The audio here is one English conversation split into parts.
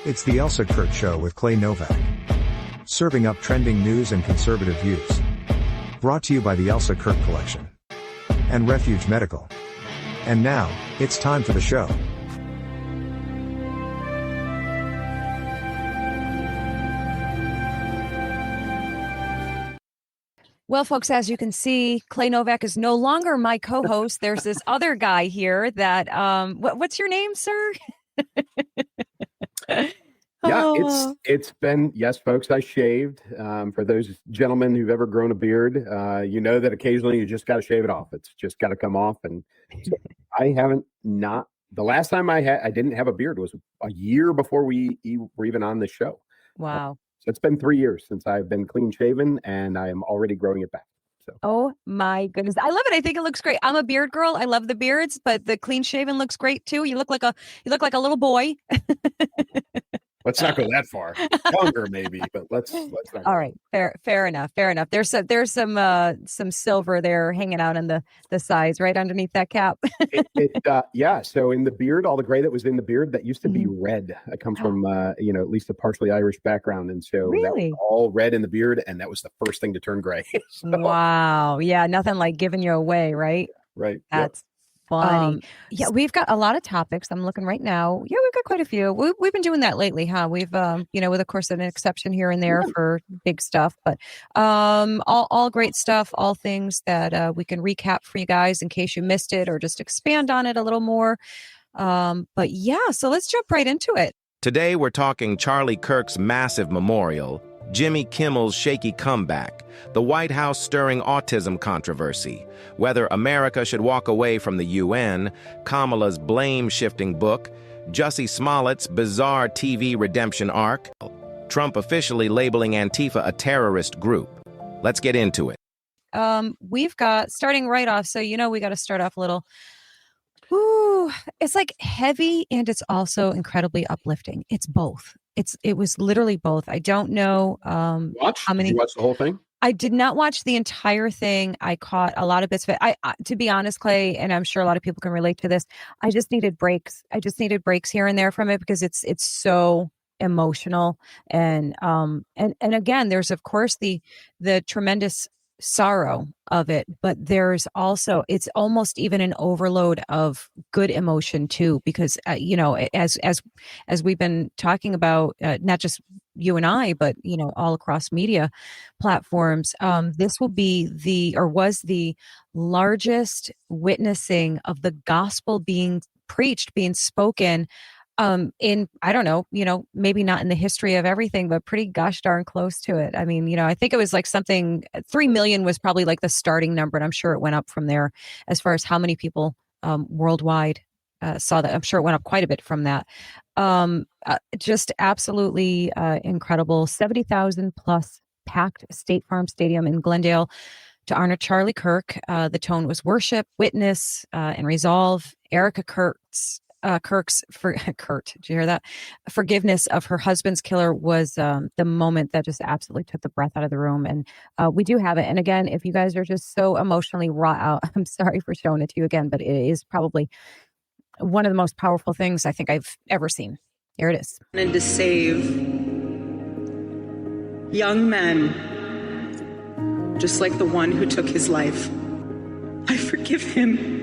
It's the Elsa Kirk Show with Clay Novak. Serving up trending news and conservative views. Brought to you by the Elsa Kirk Collection. And Refuge Medical. And now, it's time for the show. Well, folks, as you can see, Clay Novak is no longer my co-host. There's this other guy here that, what's your name, sir? Yeah, it's been, yes, folks, I shaved. For those gentlemen who've ever grown a beard, you know that occasionally you just got to shave it off. It's just got to come off. And so I haven't the last time I didn't have a beard was a year before we were even on this show. Wow. So it's been 3 years since I've been clean shaven, and I am already growing it back. So. Oh my goodness. I love it. I think it looks great. I'm a beard girl. I love the beards, but the clean shaven looks great too. You look like a little boy. Let's not go that far. Younger, maybe, but let's not. All right, fair enough. There's some silver there hanging out on the sides, right underneath that cap. Yeah. So in the beard, all the gray that was in the beard that used to be red. I come from at least a partially Irish background, and so that was all red in the beard, and that was the first thing to turn gray. So. Wow. Yeah, nothing like giving you away, right? Right. That's funny. Yeah, we've got a lot of topics. I'm looking right now. Yeah, we've got quite a few. We've been doing that lately, huh? We've, with of course an exception here and there for big stuff, but all great stuff, all things that we can recap for you guys in case you missed it or just expand on it a little more. But yeah, so let's jump right into it. Today we're talking Charlie Kirk's massive memorial, Jimmy Kimmel's shaky comeback, the White House stirring autism controversy, whether America should walk away from the UN, Kamala's blame-shifting book, Jussie Smollett's bizarre TV redemption arc, Trump officially labeling Antifa a terrorist group. Let's get into it. We've got, starting right off, so we got to start off a little. Ooh, it's like heavy and it's also incredibly uplifting. It's both. It was literally both. I don't know how many. Did you watch the whole thing? I did not watch the entire thing. I caught a lot of bits of it. I to be honest, Clay, and I'm sure a lot of people can relate to this. I just needed breaks. Breaks here and there from it because it's so emotional. And again, there's of course the tremendous sorrow of it, but there's also, it's almost even an overload of good emotion too, because as we've been talking about, not just you and I, but all across media platforms, this will be was the largest witnessing of the gospel being preached, being spoken in, I don't know, maybe not in the history of everything, but pretty gosh darn close to it. I mean, I think it was like 3 million was probably like the starting number. And I'm sure it went up from there as far as how many people worldwide saw that. I'm sure it went up quite a bit from that. Just absolutely incredible. 70,000 plus packed State Farm Stadium in Glendale to honor Charlie Kirk. The tone was worship, witness, and resolve. Erica Kirk's, Kurt, did you hear that? Forgiveness of her husband's killer was the moment that just absolutely took the breath out of the room. And we do have it. And again, if you guys are just so emotionally raw out, I'm sorry for showing it to you again, but it is probably one of the most powerful things I think I've ever seen. Here it is. And to save young men, just like the one who took his life. I forgive him.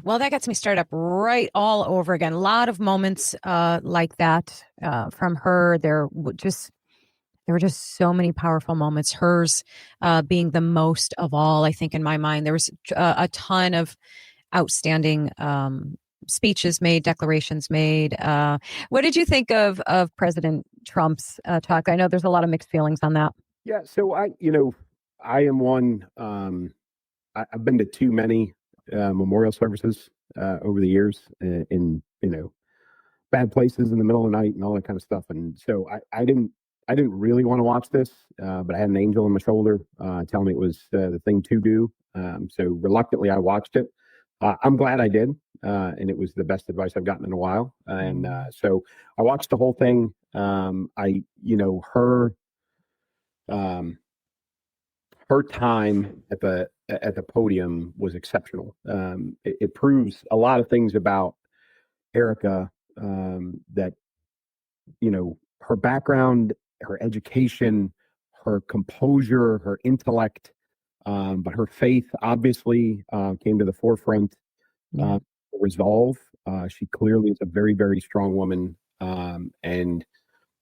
Well, that gets me started up right all over again. A lot of moments like that from her. There were just so many powerful moments. Hers being the most of all, I think, in my mind. There was a ton of outstanding speeches made, declarations made. What did you think of President Trump's talk? I know there's a lot of mixed feelings on that. Yeah. So I am one. I've been to too many memorial services over the years in bad places in the middle of the night and all that kind of stuff. And so I didn't really want to watch this, but I had an angel on my shoulder telling me it was the thing to do. So reluctantly, I watched it. I'm glad I did, and it was the best advice I've gotten in a while. And so I watched the whole thing. her time at the podium was exceptional. It proves a lot of things about Erica, that, her background, her education, her composure, her intellect, but her faith obviously came to the forefront. Yeah. Resolve. She clearly is a very, very strong woman. And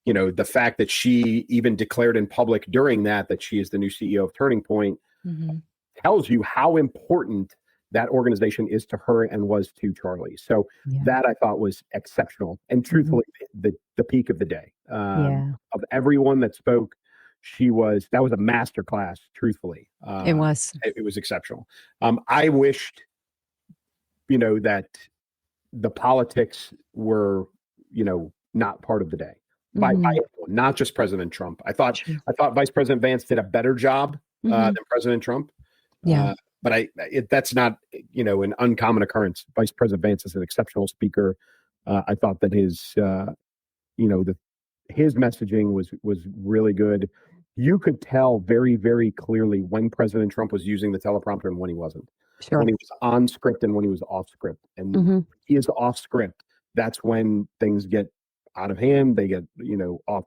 the fact that she even declared in public during that she is the new CEO of Turning Point tells you how important that organization is to her and was to Charlie. So that I thought was exceptional and truthfully the peak of the day. Of everyone that spoke, that was a masterclass, truthfully. It was. It was exceptional. I wished, that the politics were, not part of the day. By everyone, not just President Trump. I thought Vice President Vance did a better job than President Trump. But that's not, an uncommon occurrence. Vice President Vance is an exceptional speaker. I thought that his messaging was really good. You could tell very, very clearly when President Trump was using the teleprompter and when he wasn't. Sure. When he was on script and when he was off script. And when he is off script, that's when things get out of hand. They get, off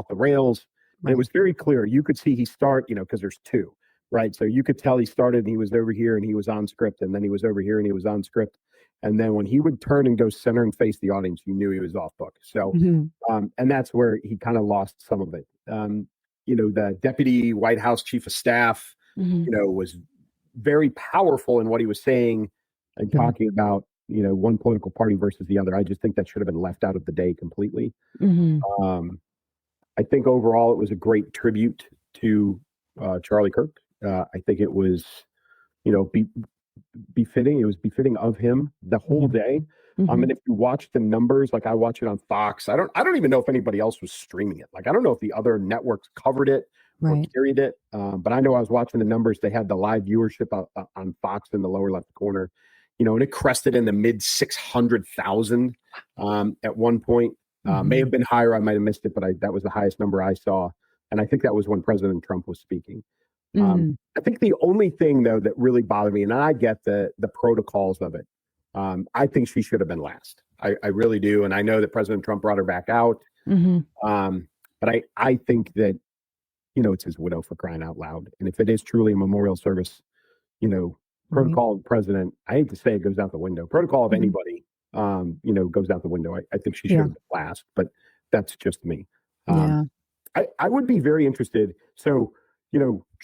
the rails. And it was very clear. You could see he because there's two, right? So you could tell he started and he was over here and he was on script, and then he was over here and he was on script. And then when he would turn and go center and face the audience, you knew he was off book. So, and that's where he kind of lost some of it. The deputy White House chief of staff, was very powerful in what he was saying and talking about, one political party versus the other. I just think that should have been left out of the day completely. I think overall it was a great tribute to Charlie Kirk. I think it was, befitting. It was befitting of him the whole day. And if you watch the numbers, like I watch it on Fox, I don't even know if anybody else was streaming it. Like, I don't know if the other networks covered it or carried it. But I know I was watching the numbers. They had the live viewership on Fox in the lower left corner, and it crested in the mid 600,000 at one point. May have been higher. I might have missed it, but that was the highest number I saw. And I think that was when President Trump was speaking. I think the only thing, though, that really bothered me, and I get the protocols of it, I think she should have been last. I really do. And I know that President Trump brought her back out. But I think that, it's his widow, for crying out loud. And if it is truly a memorial service, protocol of the president, I hate to say it goes out the window. Protocol of anybody, goes out the window. I think she should have been last, but that's just me. I would be very interested. So,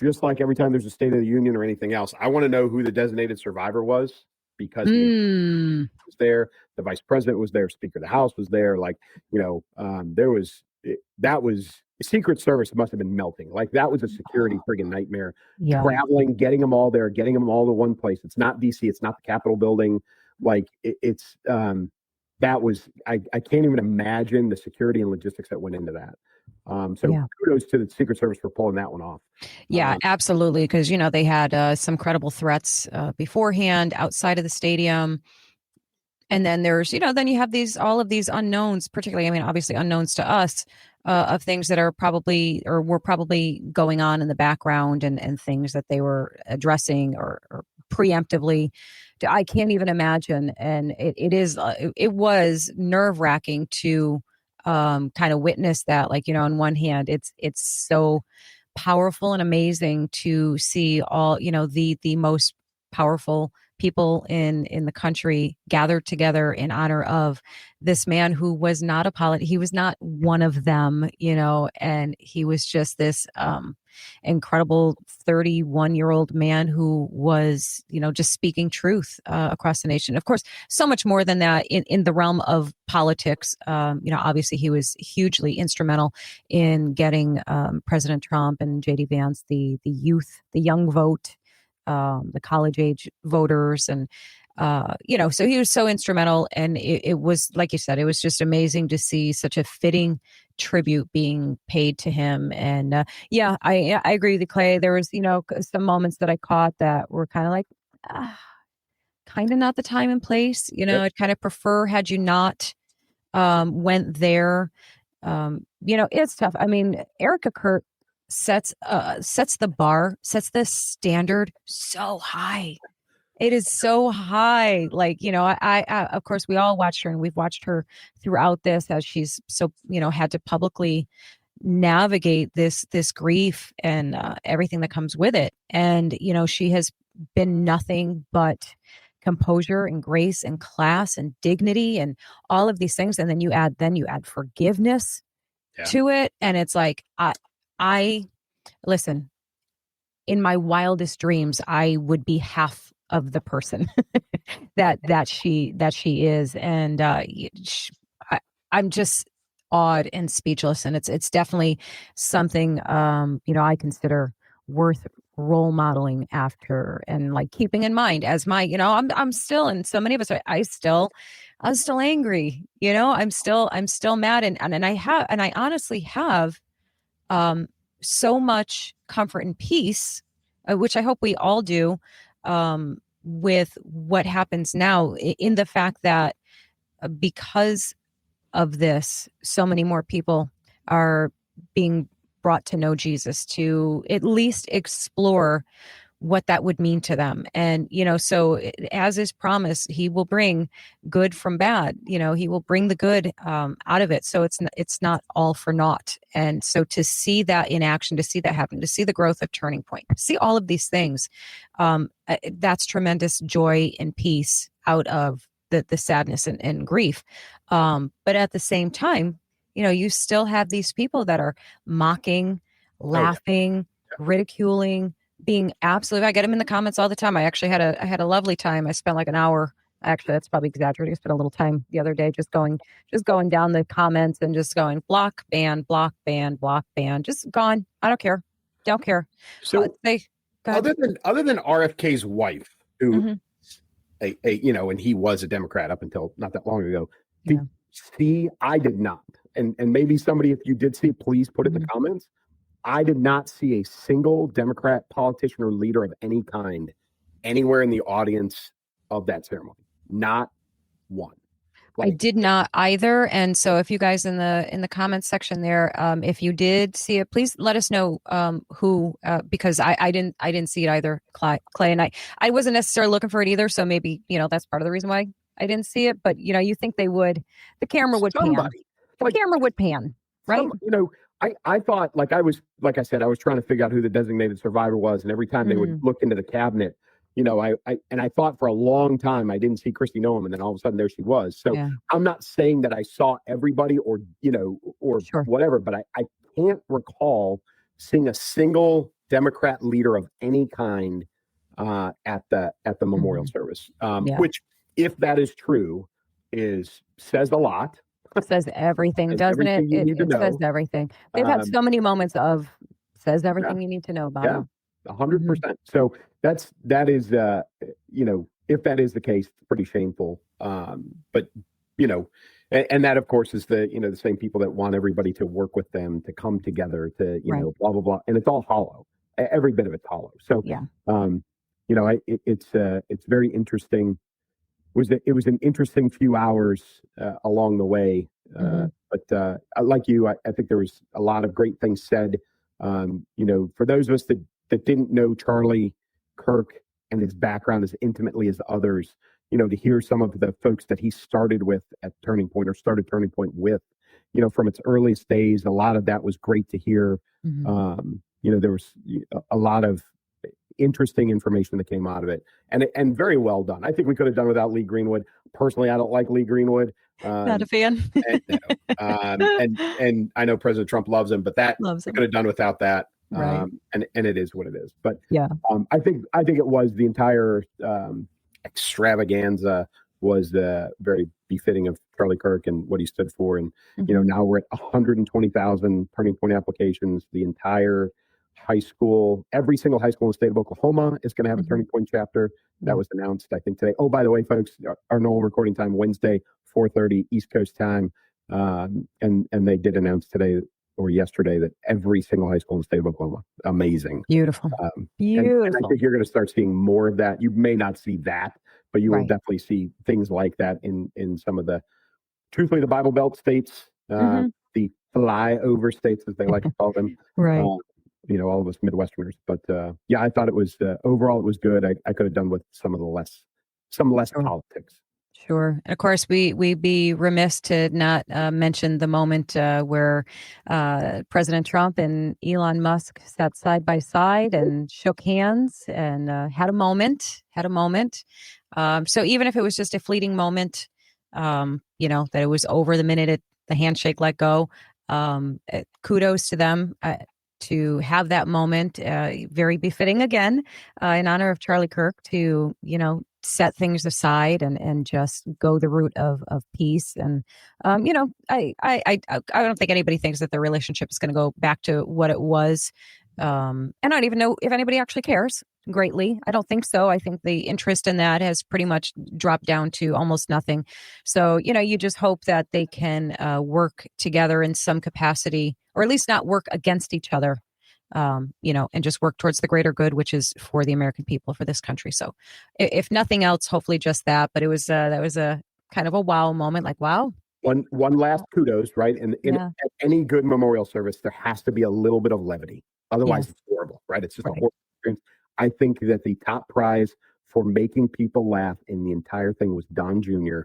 just like every time there's a State of the Union or anything else, I want to know who the designated survivor was, because he was there, the vice president was there, Speaker of the House was there. Like, that was Secret Service must have been melting. Like, that was a security friggin' nightmare. Traveling, getting them all there, getting them all to one place. It's not DC, it's not the Capitol building. Like, that was, I can't even imagine the security and logistics that went into that. Kudos to the Secret Service for pulling that one off. Absolutely. Because, they had some credible threats beforehand outside of the stadium. And then there's, then you have all of these unknowns, particularly, obviously unknowns to us, of things that are probably or were probably going on in the background, and things that they were addressing or preemptively. I can't even imagine. And it was nerve wracking to kind of witness that. Like, on one hand, it's so powerful and amazing to see all, the most powerful people in the country gathered together in honor of this man who was not he was not one of them, and he was just this incredible 31-year-old man who was, just speaking truth across the nation. Of course, so much more than that in the realm of politics. Obviously he was hugely instrumental in getting President Trump and JD Vance the young vote, the college age voters, and so he was so instrumental. And it was, like you said, it was just amazing to see such a fitting tribute being paid to him. And I agree with you, Clay. There was some moments that I caught that were kind of like kind of not the time and place. I'd kind of prefer had you not went there. It's tough. Erica Kirk sets the bar, sets the standard so high. It is so high. Like, I of course we all watched her, and we've watched her throughout this as she's so, had to publicly navigate this grief and everything that comes with it. And, she has been nothing but composure and grace and class and dignity and all of these things. And then you add forgiveness to it. And it's like, I listen, in my wildest dreams, I would be half of the person that she is. And I'm just awed and speechless. And it's definitely something, I consider worth role modeling after, and like keeping in mind as my, I'm still, and so many of us are, I'm still angry, I'm still mad. And I honestly have, so much comfort and peace, which I hope we all do, with what happens now, in the fact that because of this, so many more people are being brought to know Jesus, to at least explore what that would mean to them. And, so as is promised, he will bring good from bad, he will bring the good out of it. So it's not all for naught. And so to see that in action, to see that happen, to see the growth of Turning Point, see all of these things, that's tremendous joy and peace out of the sadness and grief. But at the same time, you still have these people that are mocking, laughing, ridiculing, being absolutely, I get them in the comments all the time. I actually had a lovely time. I spent like an hour. Actually, that's probably exaggerating. I spent a little time the other day just going down the comments and just going block, ban, block, ban, block, ban, just gone. I don't care. So other than RFK's wife, who, and he was a Democrat up until not that long ago. I did not. And maybe somebody, if you did see it, please put it in the comments. I did not see a single Democrat politician or leader of any kind anywhere in the audience of that ceremony. Not one. I did not either. And so if you guys in the comments section there, if you did see it, please let us know who, because I didn't see it either, Clay, and I wasn't necessarily looking for it either. So maybe, that's part of the reason why I didn't see it. But, you think they would, the camera would pan. The camera would pan, right? I thought, like I said, I was trying to figure out who the designated survivor was. And every time they would look into the cabinet, I thought for a long time I didn't see Kristi Noem, and then all of a sudden there she was. So I'm not saying that I saw everybody or whatever, but I can't recall seeing a single Democrat leader of any kind at the memorial service, which, if that is true, says a lot. Says everything, doesn't it? It says everything. They've had so many moments of says everything you need to know about them. 100%. So that is if that is the case, it's pretty shameful. But and that of course is the same people that want everybody to work with them, to come together, to blah blah blah, and it's all hollow. Every bit of it's hollow. So it's very interesting. It was an interesting few hours along the way, but like you, I think there was a lot of great things said. For those of us that didn't know Charlie Kirk and his background as intimately as others, to hear some of the folks that he started with at Turning Point, or started Turning Point with, from its earliest days, a lot of that was great to hear. There was a lot of interesting information that came out of it, and very well done. I think we could have done without Lee Greenwood. Personally, I don't like Lee Greenwood. Not a fan. and I know President Trump loves him, but we could have done without that. Right. And it is what it is. But I think it was the entire extravaganza was very befitting of Charlie Kirk and what he stood for. And now we're at 120,000 Turning Point applications. The entire high school, every single high school in the state of Oklahoma is going to have a Turning Point chapter. That was announced, I think, today. Oh, by the way, folks, our normal recording time, Wednesday, 4:30 East Coast time. And they did announce today or yesterday that every single high school in the state of Oklahoma. Amazing. Beautiful. Beautiful. And I think you're going to start seeing more of that. You may not see that, but you will definitely see things like that in some of the, truthfully, the Bible Belt states, the flyover states, as they like to call them. Right. all of us Midwesterners. But yeah, I thought it was overall it was good. I could have done with some less Sure. politics. Sure. And of course, we'd be remiss to not mention the moment where President Trump and Elon Musk sat side by side and shook hands and had a moment. So even if it was just a fleeting moment, that it was over the minute the handshake let go, kudos to them. To have that moment, very befitting again, in honor of Charlie Kirk, to set things aside and just go the route of peace. And I don't think anybody thinks that the relationship is going to go back to what it was. And I don't even know if anybody actually cares greatly. I don't think so. I think the interest in that has pretty much dropped down to almost nothing. So, you just hope that they can work together in some capacity, or at least not work against each other, and just work towards the greater good, which is for the American people, for this country. So if nothing else, hopefully just that. But it was that was a kind of a wow moment, like, wow. One last kudos, right? And at any good memorial service, there has to be a little bit of levity. Otherwise, It's horrible, right? It's just a horrible experience. I think that the top prize for making people laugh in the entire thing was Don Jr.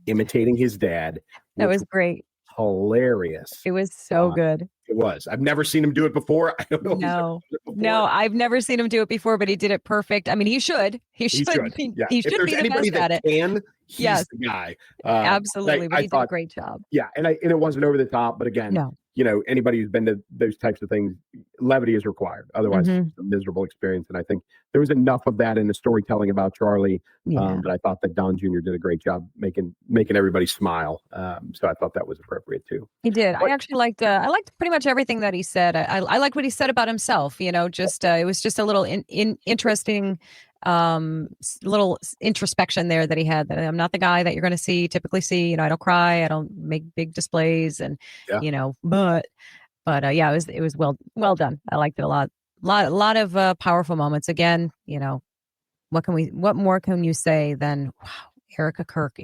imitating his dad. That was great. Hilarious. It was so good. It was. I've never seen him do it before. I don't know. No, I've never seen him do it before, but he did it perfect. I mean, he should. He should be the best at it. He's the guy. Absolutely. But he did a great job. Yeah. And it wasn't over the top, but again, anybody who's been to those types of things, levity is required. Otherwise, it's a miserable experience. And I think there was enough of that in the storytelling about Charlie that I thought that Don Jr. did a great job making everybody smile. So I thought that was appropriate too. He did. I actually liked pretty much everything that he said. I liked what he said about himself. It was just a little interesting little introspection there that he had, that I'm not the guy that you're going to typically see. I don't cry, I don't make big displays, and but it was well done. I liked it a lot of powerful moments. Again, what more can you say than, wow, Erica Kirk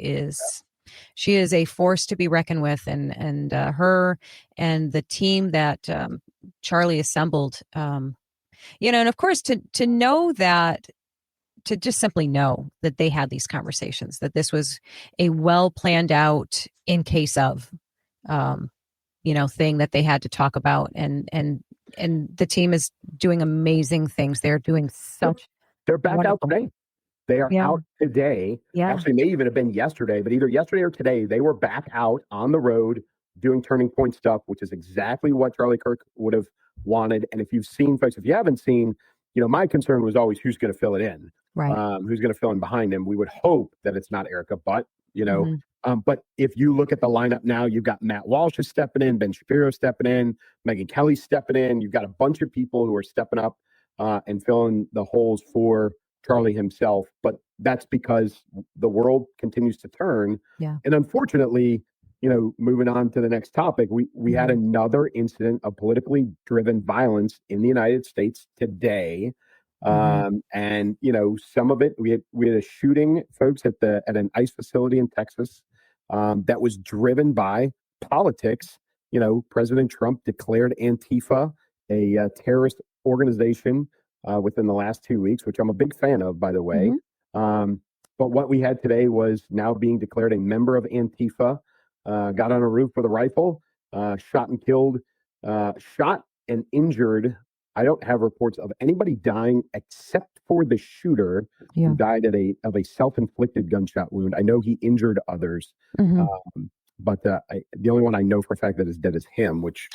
she is a force to be reckoned with, and her and the team that Charlie assembled, and of course to know that, to just simply know that they had these conversations, that this was a well planned out in case of, thing that they had to talk about, and the team is doing amazing things. They're doing they're back out today. They are out today. Yeah. Actually, may even have been yesterday, but either yesterday or today, they were back out on the road doing Turning Point stuff, which is exactly what Charlie Kirk would have wanted. And if you've seen, folks, if you haven't seen, my concern was always who's going to fill it in, right? Who's going to fill in behind him. We would hope that it's not Erica, but but if you look at the lineup now, you've got Matt Walsh is stepping in, Ben Shapiro stepping in, Megyn Kelly stepping in. You've got a bunch of people who are stepping up and filling the holes for Charlie himself. But that's because the world continues to turn. Yeah. And unfortunately, moving on to the next topic, we had another incident of politically driven violence in the United States today. And some of it, we had a shooting, folks, at an ICE facility in Texas that was driven by politics. President Trump declared Antifa a terrorist organization within the last 2 weeks, which I'm a big fan of, by the way. But what we had today was now being declared a member of Antifa. Got on a roof with a rifle, shot and injured. I don't have reports of anybody dying except for the shooter who died of a self-inflicted gunshot wound. I know he injured others, but the only one I know for a fact that is dead is him, which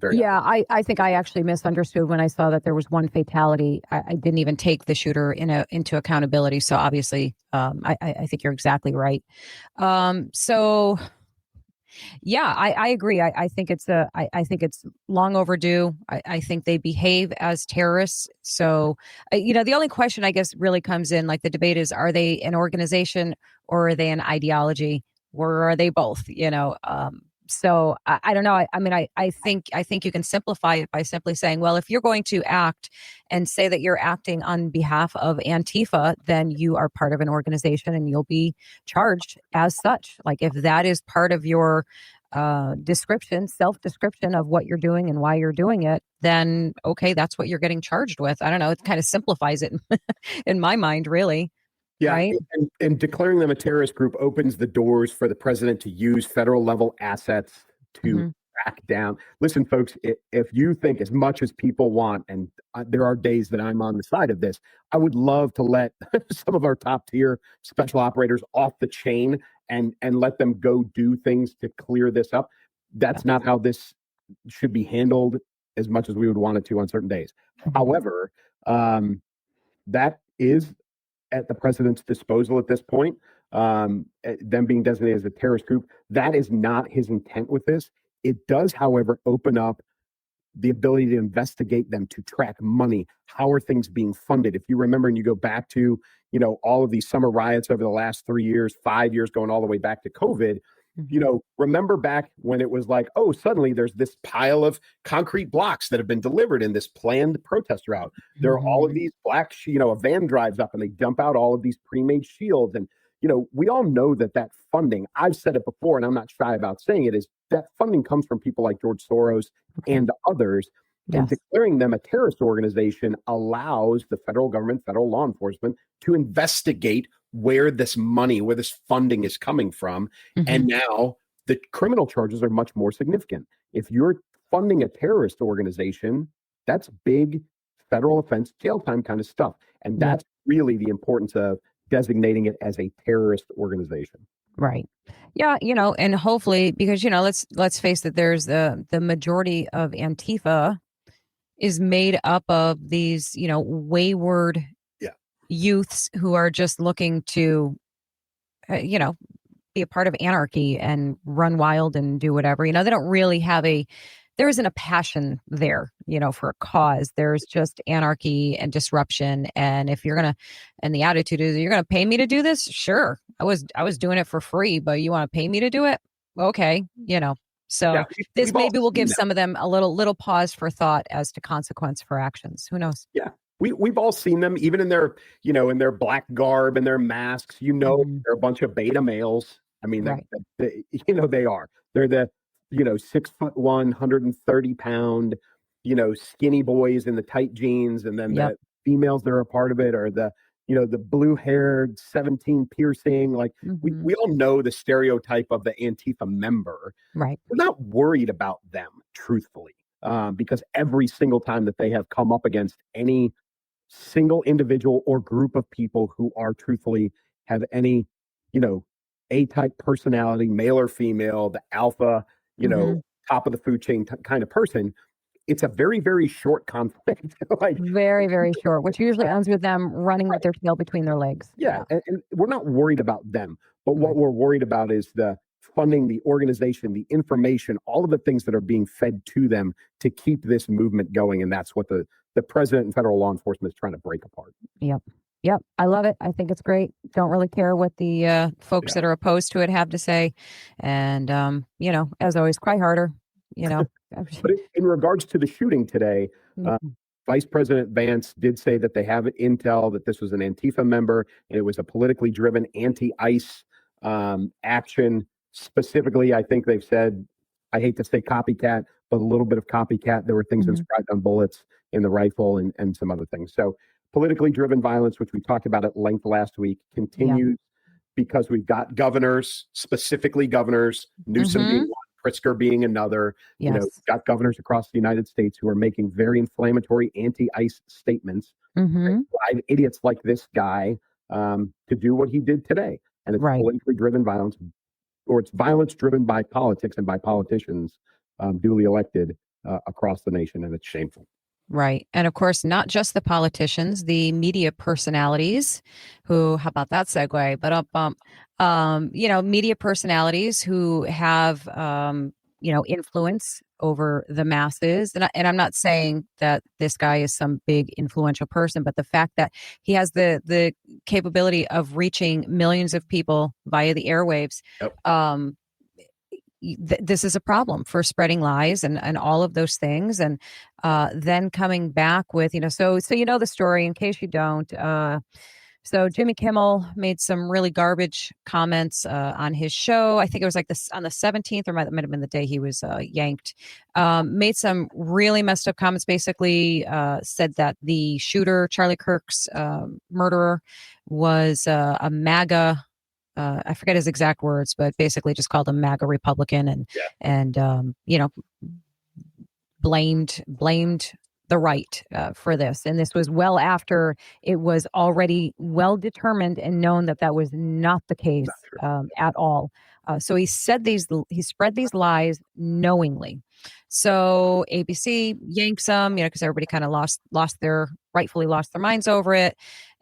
I think I actually misunderstood when I saw that there was one fatality. I didn't even take the shooter into accountability. So obviously, I think you're exactly right. I agree. I think it's long overdue. I think they behave as terrorists. So, the only question I guess really comes in, like the debate is, are they an organization or are they an ideology, or are they both? So I don't know. I think you can simplify it by simply saying, well, if you're going to act and say that you're acting on behalf of Antifa, then you are part of an organization and you'll be charged as such. Like if that is part of your self-description of what you're doing and why you're doing it, then okay, that's what you're getting charged with. I don't know. It kind of simplifies it in my mind, really. Yeah, Right. and declaring them a terrorist group opens the doors for the president to use federal level assets to crack down. Listen, folks, if you think as much as people want, and there are days that I'm on the side of this, I would love to let some of our top tier special operators off the chain and let them go do things to clear this up. That's not how this should be handled as much as we would want it to on certain days. However, that is at the president's disposal at this point, them being designated as a terrorist group. That is not his intent with this. It does, however, open up the ability to investigate them, to track money. How are things being funded? If you remember and you go back to, all of these summer riots over the last 3 years, 5 years, going all the way back to COVID, remember back when it was like, oh, suddenly there's this pile of concrete blocks that have been delivered in this planned protest route. There are all of these black, a van drives up and they dump out all of these pre-made shields. And, we all know that funding, I've said it before, and I'm not shy about saying it, is that funding comes from people like George Soros and others. Yes. And declaring them a terrorist organization allows the federal government, federal law enforcement to investigate where this money, where this funding is coming from. And now the criminal charges are much more significant. If you're funding a terrorist organization, that's big federal offense, jail time kind of stuff. And that's really the importance of designating it as a terrorist organization. Right. Yeah. And hopefully, because, let's face it, there's the majority of Antifa is made up of these, wayward youths who are just looking to, be a part of anarchy and run wild and do whatever. They don't really have there isn't a passion there, for a cause. There's just anarchy and disruption. And if and the attitude is, you're going to pay me to do this? Sure. I was doing it for free, but you want to pay me to do it? Okay. So this maybe will give some of them a little pause for thought as to consequence for actions. Who knows? Yeah. We've all seen them, even in their, in their black garb and their masks. They're a bunch of beta males. I mean, they are. They're the 6'1", 130-pound, skinny boys in the tight jeans, and then the females that are a part of it are the blue-haired, 17 piercing. Like we all know the stereotype of the Antifa member. Right. We're not worried about them, truthfully, because every single time that they have come up against any single individual or group of people who are truthfully have any, A-type personality, male or female, the alpha, top of the food chain kind of person, it's a very, very short conflict. Very, very short, which usually ends with them running with their tail between their legs. Yeah. And we're not worried about them, but what we're worried about is the funding, the organization, the information, all of the things that are being fed to them to keep this movement going. And that's what the president and federal law enforcement is trying to break apart. Yep. I love it. I think it's great. Don't really care what the folks that are opposed to it have to say. And, as always, cry harder, But in regards to the shooting today, Vice President Vance did say that they have intel that this was an Antifa member and it was a politically driven anti-ICE action. Specifically, I think they've said, I hate to say copycat, but a little bit of copycat. There were things inscribed on bullets in the rifle and some other things. So politically driven violence, which we talked about at length last week, continues because we've got governors, specifically governors, Newsom being one, Pritzker being another. We've got governors across the United States who are making very inflammatory anti-ICE statements. Drive idiots like this guy to do what he did today. And it's politically driven violence, or it's violence driven by politics and by politicians duly elected across the nation. And it's shameful. Right. And of course, not just the politicians, the media personalities who, how about that segue? But, media personalities who have, influence over the masses. And I'm not saying that this guy is some big influential person, but the fact that he has the capability of reaching millions of people via the airwaves, this is a problem for spreading lies and all of those things. And then coming back with, so the story, in case you don't, So Jimmy Kimmel made some really garbage comments on his show. I think it was like this on the 17th, or might have been the day he was yanked. Made some really messed up comments. Basically, said that the shooter, Charlie Kirk's murderer, was a MAGA. I forget his exact words, but basically just called him MAGA Republican, and blamed the right for this. And this was well after it was already well determined and known that that was not the case at all. So he spread these lies knowingly. So ABC yanks him, because everybody kind of rightfully lost their minds over it.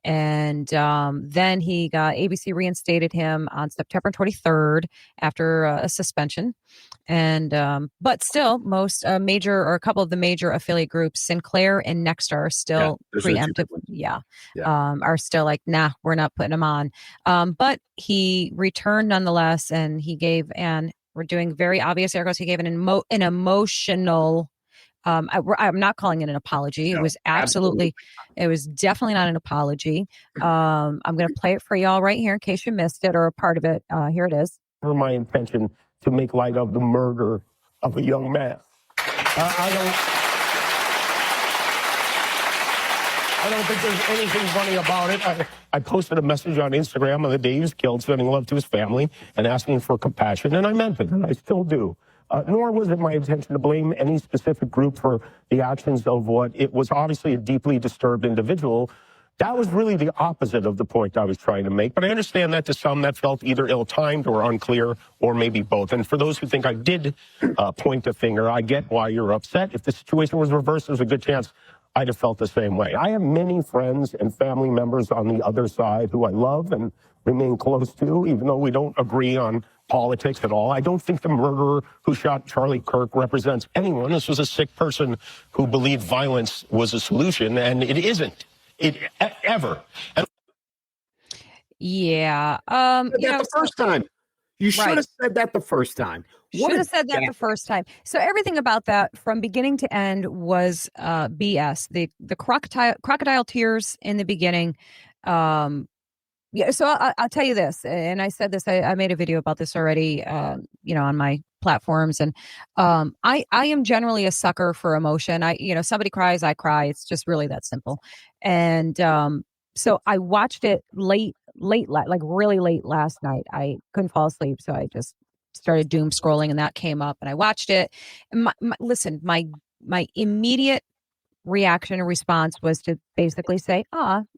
And then ABC reinstated him on September 23rd after a suspension. And but still, most a couple of the major affiliate groups, Sinclair and Nexstar, are still preemptive. Are still like, nah, we're not putting him on. But he returned nonetheless, and he gave, and we're doing very obvious air quotes, he gave an emotional. I'm not calling it an apology. It was absolutely. It was definitely not an apology. I'm going to play it for y'all right here in case you missed it or a part of it. Here it is. Never my intention to make light of the murder of a young man. I don't think there's anything funny about it. I posted a message on Instagram on the day he was killed, sending love to his family and asking for compassion, and I meant it, and I still do. Nor was it my intention to blame any specific group for the actions of what it was obviously a deeply disturbed individual. That was really the opposite of the point I was trying to make. But I understand that to some that felt either ill-timed or unclear, or maybe both. And for those who think I did point a finger, I get why you're upset. If the situation was reversed, there's a good chance I'd have felt the same way. I have many friends and family members on the other side who I love and remain close to, even though we don't agree on politics at all. I don't think the murderer who shot Charlie Kirk represents anyone. This was a sick person who believed violence was a solution, and it isn't. Ever. Yeah. The first time. You should have said that the first time. Should have said that the first time. So everything about that from beginning to end was BS. The crocodile tears in the beginning. So I'll tell you this, and I said this. I made a video about this already. On my platforms, and I am generally a sucker for emotion. Somebody cries, I cry. It's just really that simple. And so I watched it late, like really late last night. I couldn't fall asleep, so I just started doom scrolling, and that came up, and I watched it. And my immediate reaction and response was to basically say,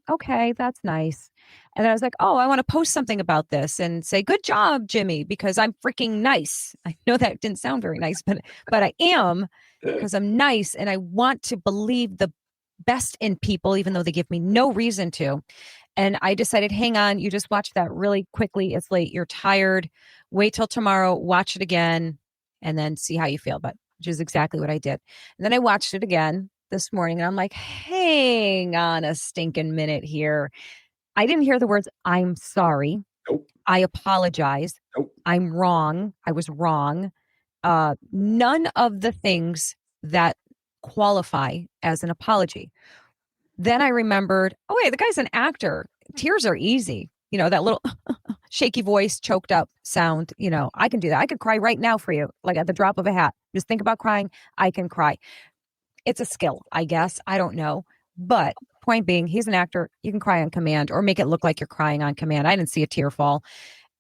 okay, that's nice. And then I was like, I want to post something about this and say, good job, Jimmy, because I'm freaking nice. I know that didn't sound very nice, but I am, because I'm nice, and I want to believe the best in people, even though they give me no reason to. And I decided, hang on, you just watch that really quickly. It's late. You're tired. Wait till tomorrow, watch it again, and then see how you feel. Which is exactly what I did. And then I watched it again this morning, and I'm like, hang on a stinking minute here. I didn't hear the words, I'm sorry. Nope. I apologize. Nope. I'm wrong. I was wrong. None of the things that qualify as an apology. Then I remembered, wait, the guy's an actor. Tears are easy. That little shaky voice, choked up sound. I can do that. I could cry right now for you, like at the drop of a hat. Just think about crying. I can cry. It's a skill, I guess. I don't know. But point being, he's an actor. You can cry on command, or make it look like you're crying on command. I didn't see a tear fall.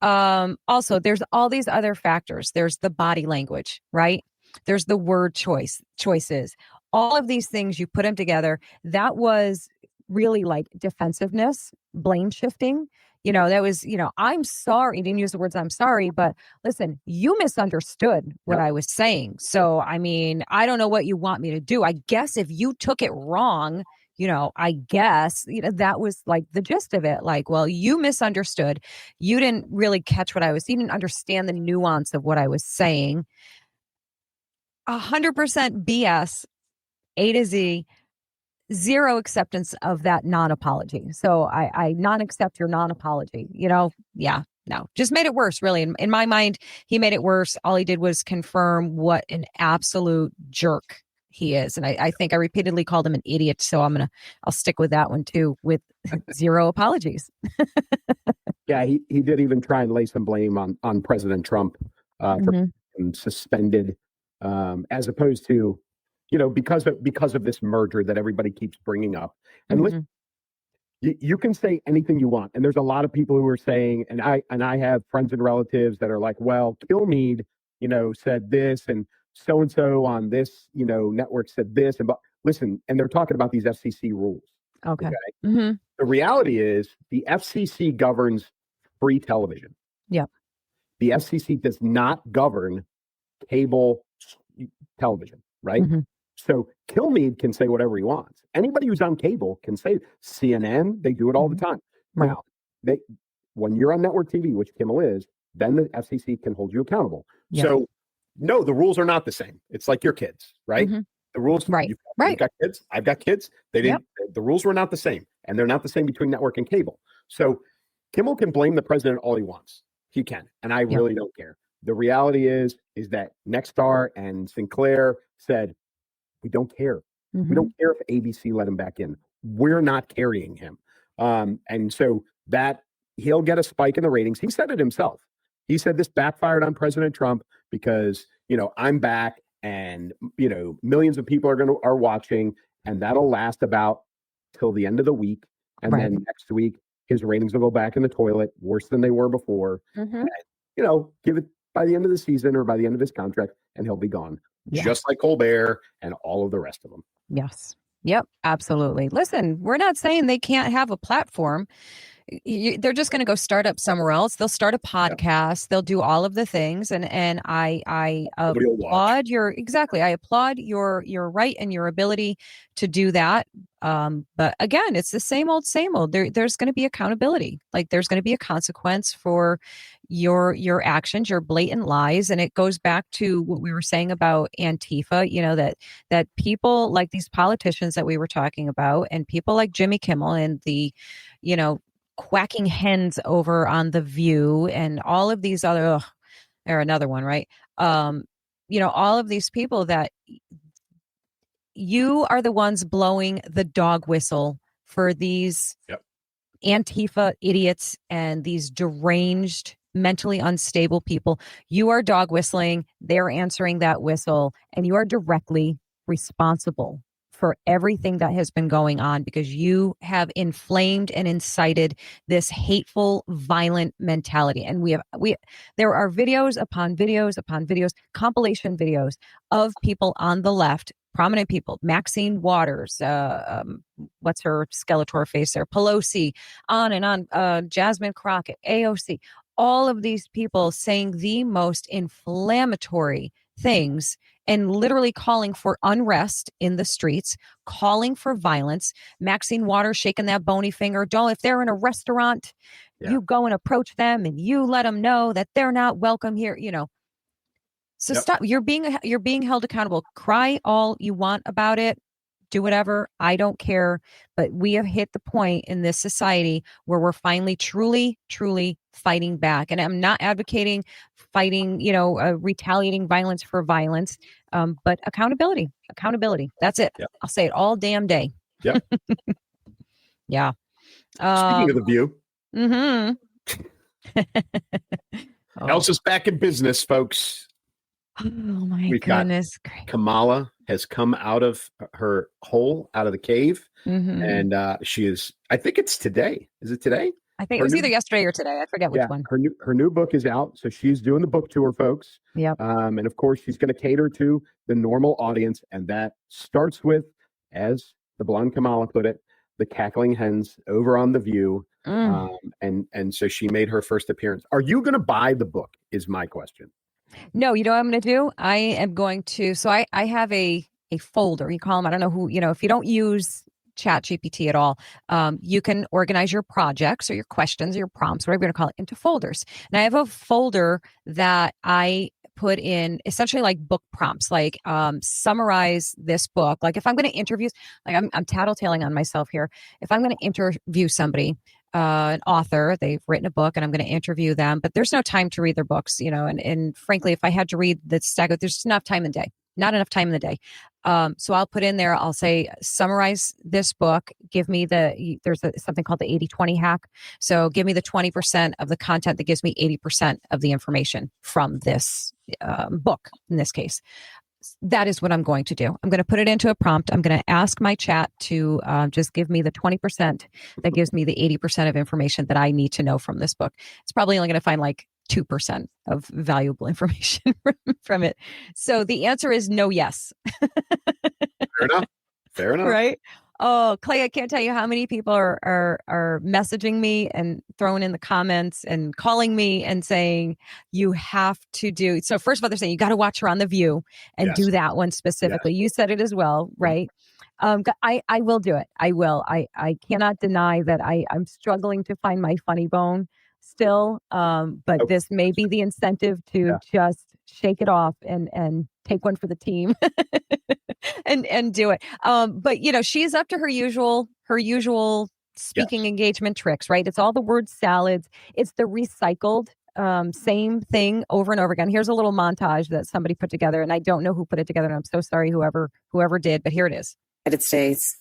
Also, there's all these other factors. There's the body language, right? There's the word choices. All of these things, you put them together. That was really like defensiveness, blame shifting. That was, I'm sorry. He didn't use the words I'm sorry, but listen, you misunderstood what I was saying. So, I don't know what you want me to do. I guess if you took it wrong, I guess, that was like the gist of it. Like, well, you misunderstood. You didn't really catch you didn't understand the nuance of what I was saying. 100% BS, A to Z. Zero acceptance of that non-apology. So I non-accept your non-apology. No, just made it worse, really. In my mind, he made it worse. All he did was confirm what an absolute jerk he is. And I think I repeatedly called him an idiot. So I'll stick with that one too, with zero apologies. Yeah, he did even try and lay some blame on President Trump for him suspended, as opposed to, because of this merger that everybody keeps bringing up. And listen, you can say anything you want, and there's a lot of people who are saying, and I have friends and relatives that are like, well, Kilmeade, said this, and so on this, network said this, but listen, and they're talking about these FCC rules. Okay. The reality is the FCC governs free television. Yep. The FCC does not govern cable television, right? So Kilmeade can say whatever he wants. Anybody who's on cable can say CNN. They do it all the time. Right. Now, when you're on network TV, which Kimmel is, then the FCC can hold you accountable. Yep. So no, the rules are not the same. It's like your kids, right? The rules, right? You've got kids. I've got kids. They didn't. The rules were not the same, and they're not the same between network and cable. So Kimmel can blame the president all he wants. He can, and I really don't care. The reality is that Nexstar and Sinclair said, we don't care. We don't care if ABC let him back in. We're not carrying him. And so that he'll get a spike in the ratings. He said it himself. He said this backfired on President Trump because, I'm back and, millions of people are watching, and that'll last about till the end of the week. And then next week, his ratings will go back in the toilet, worse than they were before. And, give it by the end of the season or by the end of his contract, and he'll be gone. Just like Colbert and all of the rest of them. Yes. Yep. Absolutely. Listen, we're not saying they can't have a platform. They're just going to go start up somewhere else. They'll start a podcast. They'll do all of the things. And I applaud I applaud your right and your ability to do that. But again, it's the same old. There's going to be accountability. Like there's going to be a consequence for your actions, your blatant lies. And it goes back to what we were saying about Antifa, that people like these politicians that we were talking about, and people like Jimmy Kimmel and the, quacking hens over on The View and all of these other, or another one, right? All of these people that you are the ones blowing the dog whistle for these Antifa idiots and these deranged, mentally unstable people. You are dog whistling. They're answering that whistle, and you are directly responsible for everything that has been going on because you have inflamed and incited this hateful, violent mentality. And there are videos upon videos upon videos, compilation videos of people on the left, prominent people, Maxine Waters, what's her Skeletor face there, Pelosi, on and on, Jasmine Crockett, AOC, all of these people saying the most inflammatory things and literally calling for unrest in the streets, calling for violence. Maxine Waters shaking that bony finger. If they're in a restaurant, you go and approach them and you let them know that they're not welcome here, So stop. You're being held accountable. Cry all you want about it. Do whatever. I don't care. But we have hit the point in this society where we're finally truly, truly fighting back. And I'm not advocating fighting, retaliating violence for violence, but accountability. That's it. Yep. I'll say it all damn day. Yep. Yeah. Speaking of The View. Oh. Elsa's back in business, folks. Oh my goodness. Kamala has come out of her hole, out of the cave. And she is, I think it's today. Is it today? I think it was either yesterday or today. I forget which one. Her new book is out. So she's doing the book tour, folks. Yep. And of course, she's going to cater to the normal audience. And that starts with, as the blonde Kamala put it, the cackling hens over on The View. And so she made her first appearance. Are you going to buy the book is my question. No, you know what I'm going to do? I am going to, so I have a folder, you call them, I don't know who, if you don't use ChatGPT at all, you can organize your projects or your questions or your prompts, whatever you're going to call it, into folders. And I have a folder that I put in essentially like book prompts, like summarize this book. Like if I'm going to interview, like I'm tattletaling on myself here. If I'm going to interview somebody, an author, they've written a book and I'm going to interview them, but there's no time to read their books, and frankly, if I had to read the stack, there's not enough time in the day. So I'll put in there, I'll say, summarize this book, give me something called the 80-20 hack. So give me the 20% of the content that gives me 80% of the information from this book, in this case. That is what I'm going to do. I'm going to put it into a prompt. I'm going to ask my chat to just give me the 20% that gives me the 80% of information that I need to know from this book. It's probably only going to find like 2% of valuable information from it. So the answer is no, yes. Fair enough. Fair enough. Right? Oh, Clay, I can't tell you how many people are messaging me and throwing in the comments and calling me and saying, you have to do. So first of all, they're saying you got to watch her on The View and do that one specifically. Yes. You said it as well, right? I will do it. I will. I cannot deny that I'm struggling to find my funny bone still. But this may be the incentive to just shake it off and take one for the team and do it. But you know, she's up to her usual speaking engagement tricks, right? It's all the word salads. It's the recycled same thing over and over again. Here's a little montage that somebody put together, and I don't know who put it together, and I'm so sorry whoever did, but here it is. United States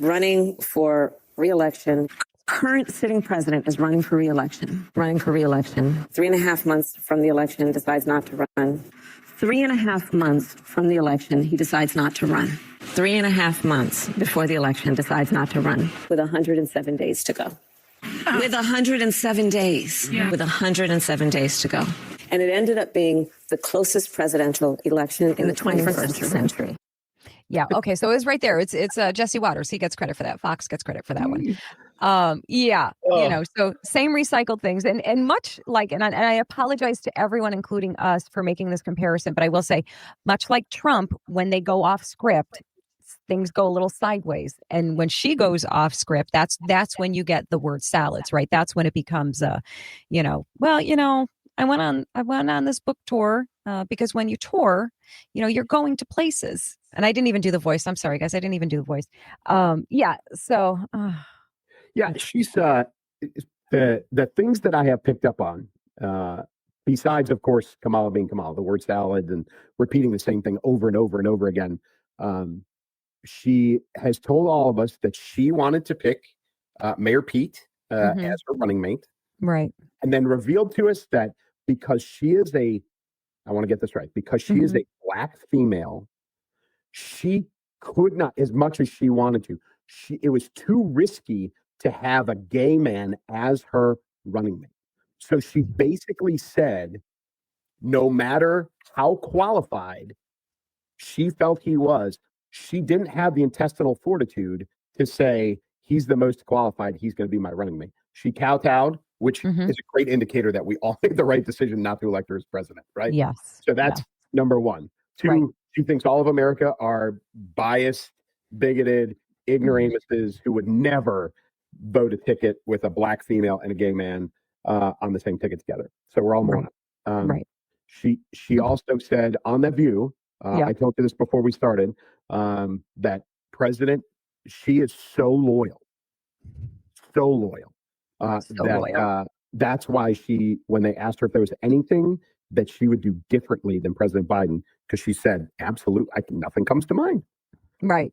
running for re-election. Current sitting president is running for re-election. 3.5 months from the election, decides not to run. 3.5 months from the election, he decides not to run. 3.5 months before the election, decides not to run. With 107 days to go. With 107 days. Yeah. With 107 days to go. And it ended up being the closest presidential election in the 21st century. Yeah. Okay. So it was right there. It's Jesse Waters. He gets credit for that. Fox gets credit for that one. You know, so same recycled things and much like, and I apologize to everyone, including us, for making this comparison, but I will say, much like Trump, when they go off script, things go a little sideways. And when she goes off script, that's when you get the word salads, right? That's when it becomes, I went on this book tour because when you tour, you know, you're going to places. And I didn't even do the voice. I'm sorry, guys. I didn't even do the voice. So. Yeah, she's the things that I have picked up on, besides, of course, Kamala being Kamala, the word salad and repeating the same thing over and over and over again. She has told all of us that she wanted to pick Mayor Pete as her running mate. Right. And then revealed to us that because she is I want to get this right, because she is a Black female, she could not, as much as she wanted to, it was too risky to have a gay man as her running mate. So she basically said, no matter how qualified she felt he was, she didn't have the intestinal fortitude to say, he's the most qualified, he's going to be my running mate. She kowtowed, which is a great indicator that we all made the right decision not to elect her as president, right? Yes. So that's number one. Two, she thinks all of America are biased, bigoted ignoramuses who would never vote a ticket with a Black female and a gay man on the same ticket together. So we're all on it. She also said on The View, I told you this before we started, that president, she is so loyal. That's why when they asked her if there was anything that she would do differently than President Biden, because she said, absolutely, nothing comes to mind. Right.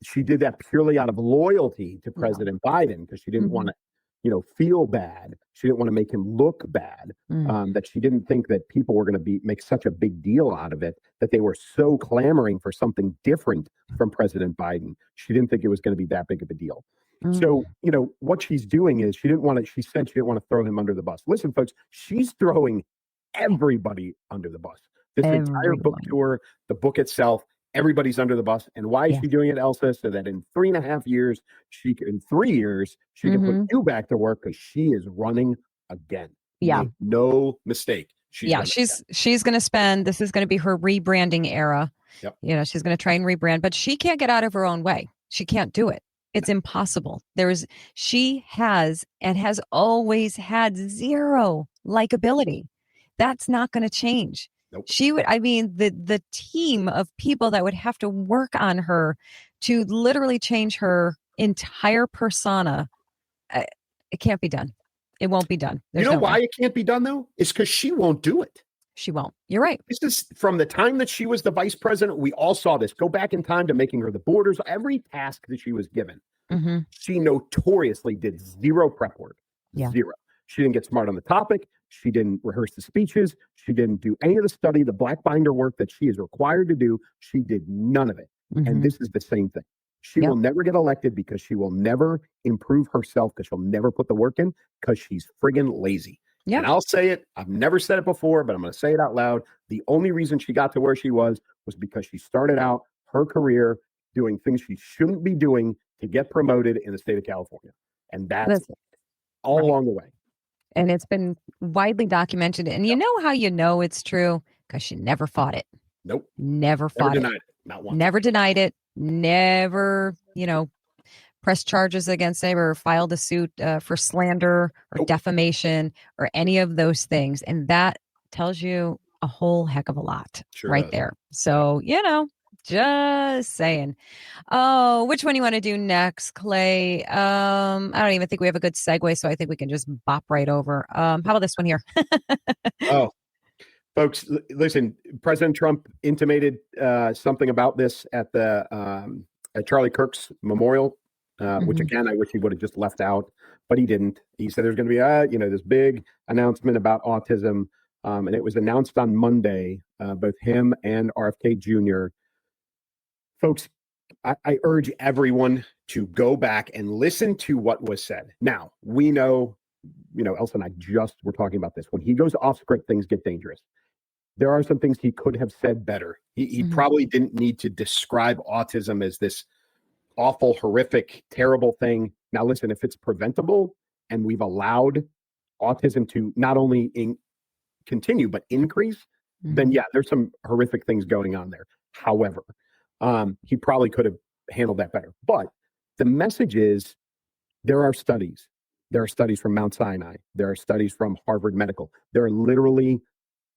She did that purely out of loyalty to President Biden, because she didn't want to, feel bad. She didn't want to make him look bad. That she didn't think that people were going to make such a big deal out of it, that they were so clamoring for something different from President Biden. She didn't think it was going to be that big of a deal. So, what she's doing is she said she didn't want to throw him under the bus. Listen, folks, she's throwing everybody under the bus. This entire book tour, the book itself, everybody's under the bus. And why is she doing it, Elsa? So that in 3.5 years, in 3 years, she can put you back to work, because she is running again. Yeah. Make no mistake. She's going to spend, this is going to be her rebranding era. Yep. She's going to try and rebrand, but she can't get out of her own way. She can't do it. It's impossible. She has and has always had zero likability. That's not going to change. Nope. The team of people that would have to work on her to literally change her entire persona, it can't be done. It won't be done. There's why it can't be done, though? It's because she won't do it. She won't. You're right. This is from the time that she was the vice president. We all saw this. Go back in time to making her the borders, every task that she was given. Mm-hmm. She notoriously did zero prep work. Yeah. Zero. She didn't get smart on the topic. She didn't rehearse the speeches. She didn't do any of the study, the black binder work that she is required to do. She did none of it. Mm-hmm. And this is the same thing. She Yep. will never get elected because she will never improve herself because she'll never put the work in because she's friggin' lazy. Yeah. And I'll say it. I've never said it before, but I'm going to say it out loud. The only reason she got to where she was because she started out her career doing things she shouldn't be doing to get promoted in the state of California. And that's all along the way. And it's been widely documented. And you know how you know it's true? Because she never fought it. Nope. Never fought Never it. denied it. Not once. Never denied it. Never, pressed charges against him or filed a suit for slander or defamation or any of those things. And that tells you a whole heck of a lot right there. So, just saying. Oh, which one you want to do next, Clay? I don't even think we have a good segue, so I think we can just bop right over. How about this one here? Oh, folks, listen, President Trump intimated something about this at Charlie Kirk's memorial, which again, I wish he would have just left out, but he didn't. He said there's going to be, this big announcement about autism. And it was announced on Monday, both him and RFK Jr. Folks, I urge everyone to go back and listen to what was said. Now, we know, Elsa and I just were talking about this. When he goes off script, things get dangerous. There are some things he could have said better. He probably didn't need to describe autism as this awful, horrific, terrible thing. Now, listen, if it's preventable and we've allowed autism to not only continue, but increase, then yeah, there's some horrific things going on there. However, he probably could have handled that better. But the message is there are studies. There are studies from Mount Sinai. There are studies from Harvard Medical. There are literally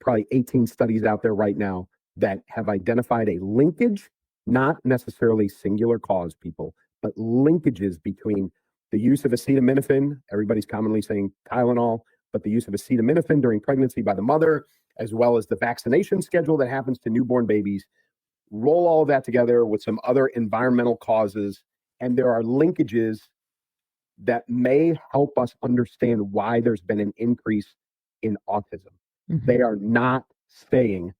probably 18 studies out there right now that have identified a linkage, not necessarily singular cause, people, but linkages between the use of acetaminophen, everybody's commonly saying Tylenol, but the use of acetaminophen during pregnancy by the mother, as well as the vaccination schedule that happens to newborn babies. Roll all of that together with some other environmental causes, and there are linkages that may help us understand why there's been an increase in autism. They are not saying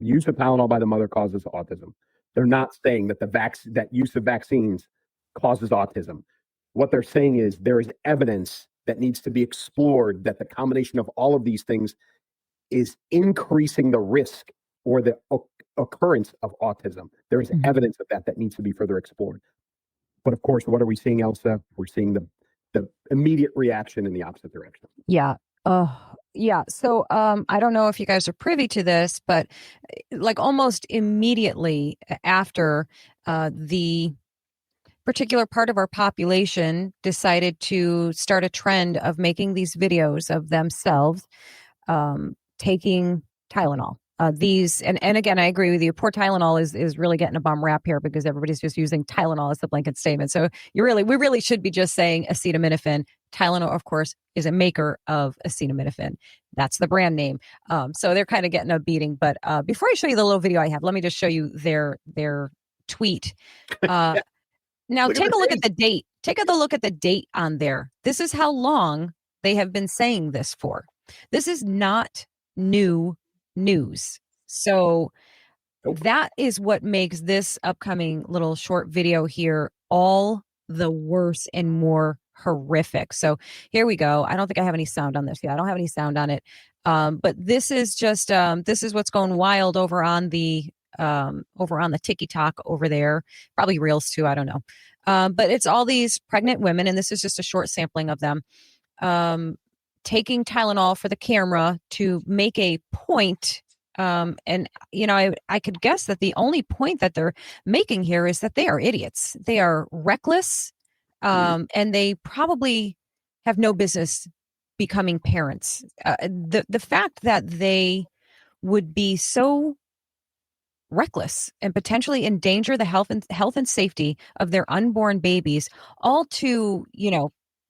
use of Tylenol by the mother causes autism. They're not saying that that use of vaccines causes autism. What they're saying is there is evidence that needs to be explored that the combination of all of these things is increasing the risk or the occurrence of autism. There is evidence of that needs to be further explored. But of course, what are we seeing, Elsa? We're seeing the immediate reaction in the opposite direction. Yeah. Yeah. So I don't know if you guys are privy to this, but like almost immediately after the particular part of our population decided to start a trend of making these videos of themselves taking Tylenol. And again, I agree with you. Poor Tylenol is really getting a bum rap here because everybody's just using Tylenol as the blanket statement. So we really should be just saying acetaminophen. Tylenol, of course, is a maker of acetaminophen. That's the brand name. So they're kind of getting a beating. But before I show you the little video I have, let me just show you their tweet. Now take a look at the date. Take a look at the date on there. This is how long they have been saying this for. This is not new news. So that is what makes this upcoming little short video here all the worse and more horrific. So here we go. I don't think I have any sound on this. Yeah, I don't have any sound on it. But this is just this is what's going wild over on the TikTok over there, probably Reels too. I don't know. But it's all these pregnant women, and this is just a short sampling of them taking Tylenol for the camera to make a point. And I could guess that the only point that they're making here is that they are idiots. They are reckless, and they probably have no business becoming parents. The fact that they would be so reckless and potentially endanger the health and safety of their unborn babies, all to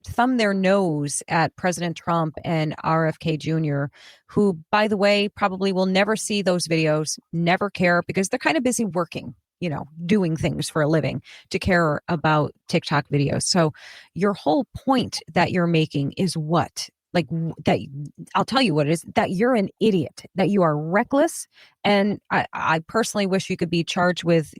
thumb their nose at President Trump and RFK Jr., who, by the way, probably will never see those videos, never care, because they're kind of busy working, doing things for a living to care about TikTok videos. So your whole point that you're making is what? Like that, I'll tell you what it is, that you're an idiot, that you are reckless. And I personally wish you could be charged with,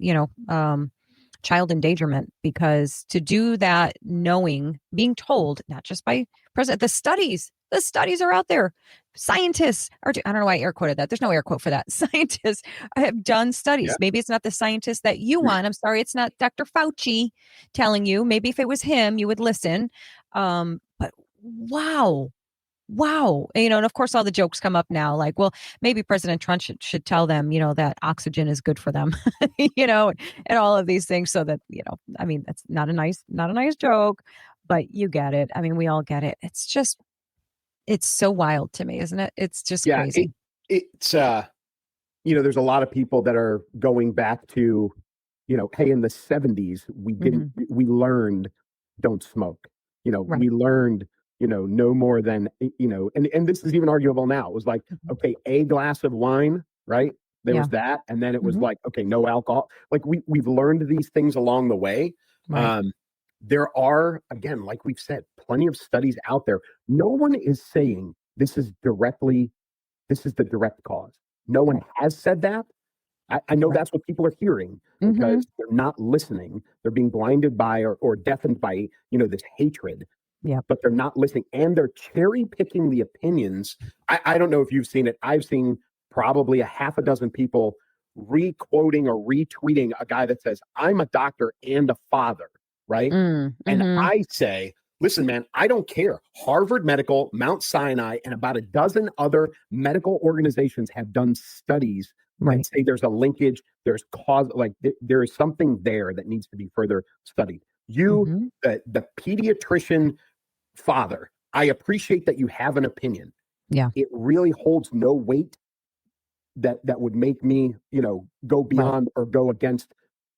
child endangerment, because to do that, being told, not just by president, the studies are out there. Scientists are, I don't know why I air quoted that. There's no air quote for that. Scientists have done studies. Yeah. Maybe it's not the scientist that you want. I'm sorry. It's not Dr. Fauci telling you. Maybe if it was him, you would listen. But wow. And of course, all the jokes come up now, like, well, maybe President Trump should tell them, that oxygen is good for them, and all of these things, so that, that's not a nice joke, but you get it. I mean, we all get it. It's so wild to me, isn't it? It's just crazy. It's there's a lot of people that are going back to, hey, in the 70s, we learned don't smoke, right. We learned, no more than, and this is even arguable now. It was like, okay, a glass of wine, right? There was that. And then it was like, okay, no alcohol. Like we've learned these things along the way. Right. There are, again, like we've said, plenty of studies out there. No one is saying this is the direct cause. No one has said that. I know that's what people are hearing because they're not listening. They're being blinded by or deafened by, this hatred. Yeah, but they're not listening, and they're cherry picking the opinions. I don't know if you've seen it. I've seen probably a half a dozen people re-quoting or retweeting a guy that says, "I'm a doctor and a father," right? And I say, listen, man, I don't care. Harvard Medical, Mount Sinai, and about a dozen other medical organizations have done studies that say there's a linkage, there's cause, like there is something there that needs to be further studied. You, the pediatrician father, I appreciate that you have an opinion. Yeah. It really holds no weight that would make me, go beyond or go against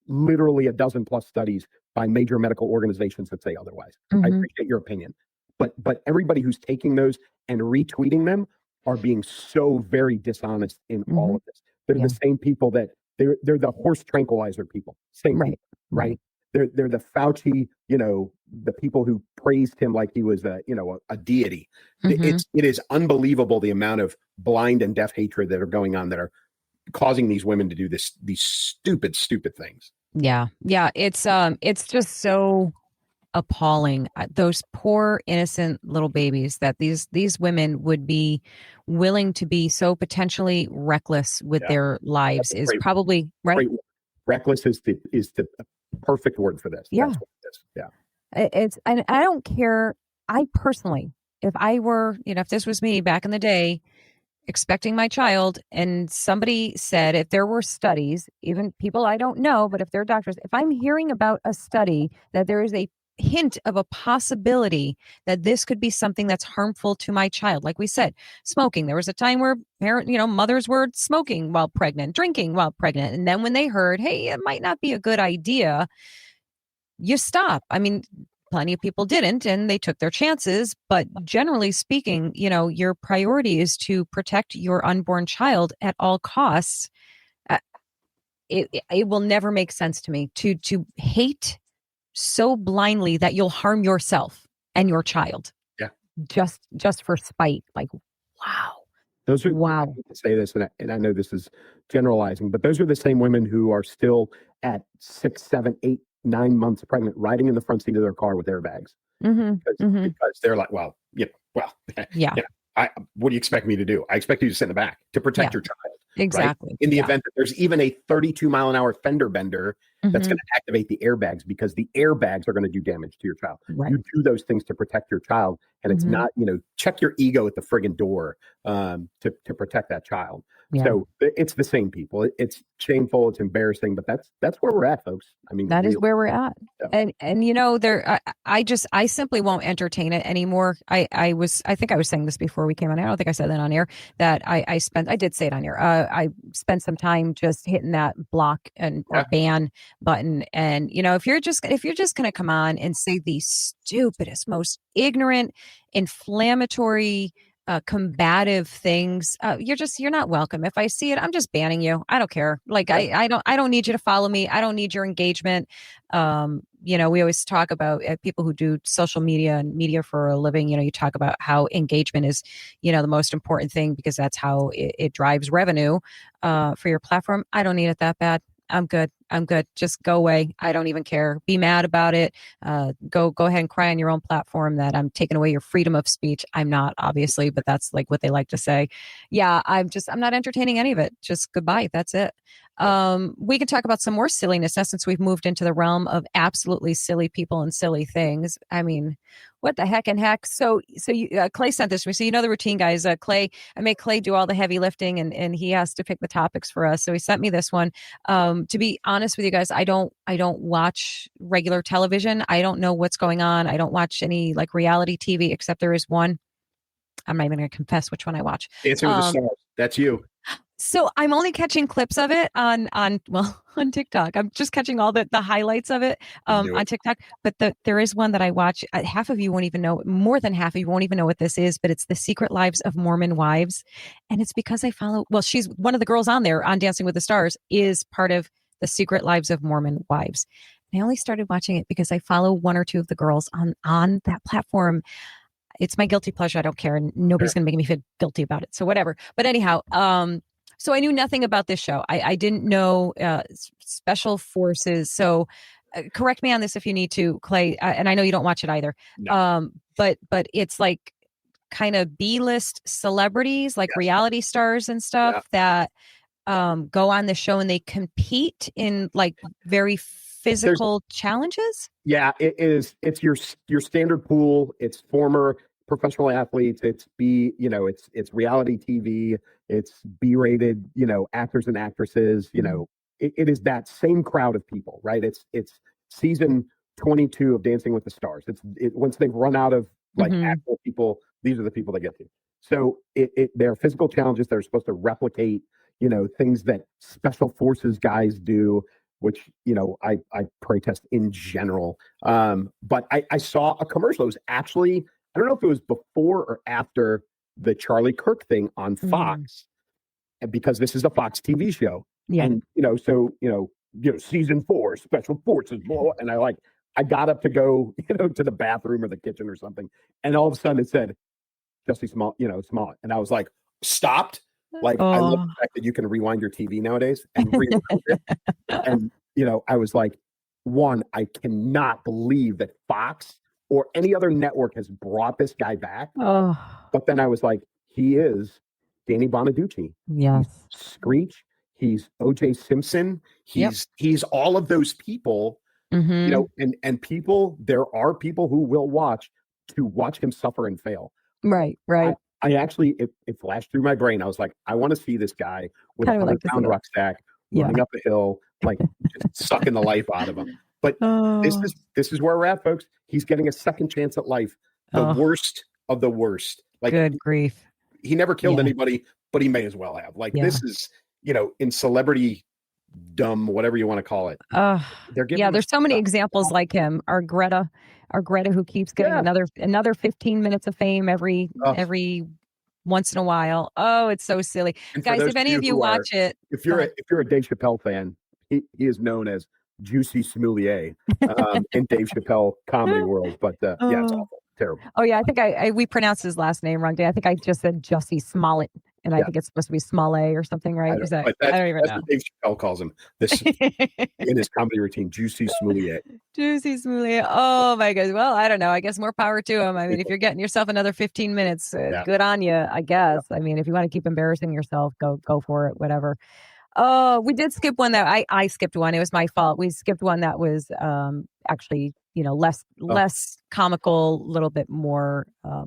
literally a dozen plus studies by major medical organizations that say otherwise. I appreciate your opinion. But everybody who's taking those and retweeting them are being so very dishonest in all of this. They're the same people that they're the horse tranquilizer people. Same people, right? They're the Fauci, the people who praised him like he was a deity. It is unbelievable the amount of blind and deaf hatred that are going on that are causing these women to do these stupid things. Yeah. It's just so appalling. Those poor innocent little babies that these women would be willing to be so potentially reckless with their lives is probably right. Reckless is the perfect word for this. Yeah. That's what it is. Yeah. And I don't care. I personally, if I were, if this was me back in the day, expecting my child, and somebody said, if there were studies, even people I don't know, but if they're doctors, if I'm hearing about a study that there is a hint of a possibility that this could be something that's harmful to my child, like we said, smoking. There was a time where mothers were smoking while pregnant, drinking while pregnant. And then when they heard, hey, it might not be a good idea, you stop. I mean, plenty of people didn't, and they took their chances. But generally speaking, your priority is to protect your unborn child at all costs. It will never make sense to me to hate so blindly that you'll harm yourself and your child. Yeah. Just for spite. Like, wow. Those are, wow. I hate to say this, and I know this is generalizing, but those are the same women who are still at 6, 7, 8, 9 months pregnant, riding in the front seat of their car with airbags. Because they're like, what do you expect me to do? I expect you to sit in the back to protect your child. Exactly. Right? In the event that there's even a 32-mile-an-hour fender bender that's going to activate the airbags, because the airbags are going to do damage to your child. Right. You do those things to protect your child, and it's not, check your ego at the friggin' door to protect that child. Yeah. So it's the same people. It's shameful. It's embarrassing, but that's where we're at, folks. I mean, that is where we're at. Yeah. And I simply won't entertain it anymore. I think I was saying this before we came on air. I don't think I said that on air, that I did say it on air. I spent some time just hitting that block or ban button. And if you're just going to come on and say the stupidest, most ignorant, inflammatory, combative things, you're not welcome. If I see it, I'm just banning you. I don't care. Like I don't need you to follow me. I don't need your engagement. We always talk about people who do social media and media for a living. You talk about how engagement is, the most important thing because that's how it drives revenue for your platform. I don't need it that bad. I'm good. Just go away. I don't even care. Be mad about it. Go ahead and cry on your own platform that I'm taking away your freedom of speech. I'm not, obviously, but that's like what they like to say. Yeah, I'm not entertaining any of it. Just goodbye. That's it. We can talk about some more silliness now since we've moved into the realm of absolutely silly people and silly things. I mean, what the heck and heck? So you, Clay sent this to me. So the routine, guys. I make Clay do all the heavy lifting, and he has to pick the topics for us. So he sent me this one. To be honest with you guys, I don't watch regular television. I don't know what's going on. I don't watch any like reality TV, except there is one. I'm not even going to confess which one I watch. Dancing with the Stars. That's you. So I'm only catching clips of it on TikTok. I'm just catching all the highlights of it on TikTok. But there is one that I watch. Half of you won't even know. More than half of you won't even know what this is. But it's The Secret Lives of Mormon Wives, and it's because I follow. Well, she's one of the girls on there on Dancing with the Stars is part of The Secret Lives of Mormon Wives. And I only started watching it because I follow one or two of the girls on that platform. It's my guilty pleasure. I don't care, and nobody's going to make me feel guilty about it. So whatever. But anyhow. So I knew nothing about this show. I didn't know special forces. So correct me on this if you need to, Clay. And I know you don't watch it either. No. But it's like kind of B-list celebrities, like reality stars and stuff that go on the show and they compete in like very physical challenges. Yeah, it is. It's your standard pool. It's former professional athletes. It's it's reality TV. It's B-rated, actors and actresses. It is that same crowd of people, right? It's season 22 of Dancing with the Stars. Once they've run out of like actual people, these are the people they get to. So they're physical challenges that are supposed to replicate, things that special forces guys do, which, I protest in general. But I saw a commercial. It was actually, I don't know if it was before or after the Charlie Kirk thing on Fox, and because this is a Fox TV show. Yeah. And, season 4, special forces, and I got up to go, to the bathroom or the kitchen or something. And all of a sudden it said, Jussie Smollett. And I was like, stopped. Like, I love the fact that you can rewind your TV nowadays and rewind it. And, I was like, one, I cannot believe that Fox or any other network has brought this guy back. Oh. But then I was like, he is Danny Bonaducci. Yes. He's Screech. He's O.J. Simpson. He's all of those people, and people, there are people who will watch him suffer and fail. Right. I actually, it flashed through my brain. I was like, I want to see this guy with a 100-pound rucksack running up a hill, like just sucking the life out of him. But this is where we're at, folks. He's getting a second chance at life. The worst of the worst. Like, good grief. He never killed anybody, but he may as well have. Like, this is, in celebrity dumb, whatever you want to call it. There's so many examples like him. Our Greta who keeps getting another 15 minutes of fame every once in a while. Oh, it's so silly. Guys, if any of you watch it. If you're a Dave Chappelle fan, he is known as Juicy Smollett in Dave Chappelle comedy world. But it's awful. Terrible. Oh yeah, I think we pronounced his last name wrong. I think I just said Jussie Smollett, and I think it's supposed to be Smollett or something, right? I don't even know. What Dave Chappelle calls him this in his comedy routine. Juicy Smollett. Juicy Smollett. Oh my God. Well, I don't know. I guess more power to him. I mean, if you're getting yourself another 15 minutes, good on you. I guess. I mean, if you want to keep embarrassing yourself, go for it. Whatever. Oh, we did skip one that I skipped one. It was my fault. We skipped one that was actually, less comical, a little bit more.